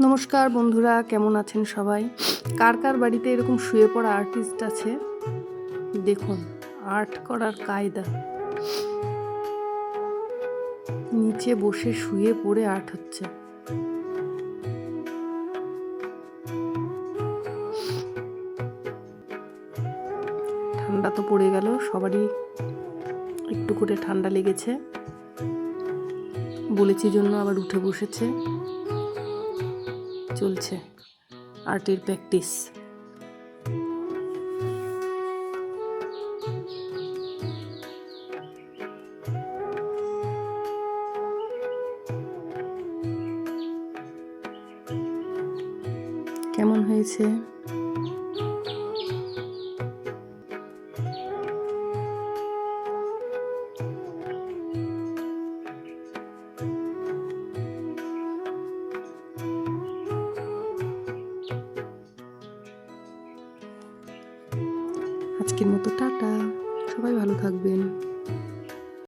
নমস্কার বন্ধুরা, কেমন আছেন সবাই? কার কার বাড়িতে এরকম শুয়ে পড়া আর্টিস্ট আছে? দেখুন আর্ট করার কায়দা। নিচে বসে শুয়ে পড়ে আর্ট হচ্ছে। ঠান্ডা তো পড়ে গেল, সবারই একটু করে ঠান্ডা লেগেছে বলেছি জন্য আবার উঠে বসেছে। চলছে আর্টের প্র্যাকটিস। কেমন হয়েছে? আজকের মতো টাটা, সবাই ভালো থাকবেন।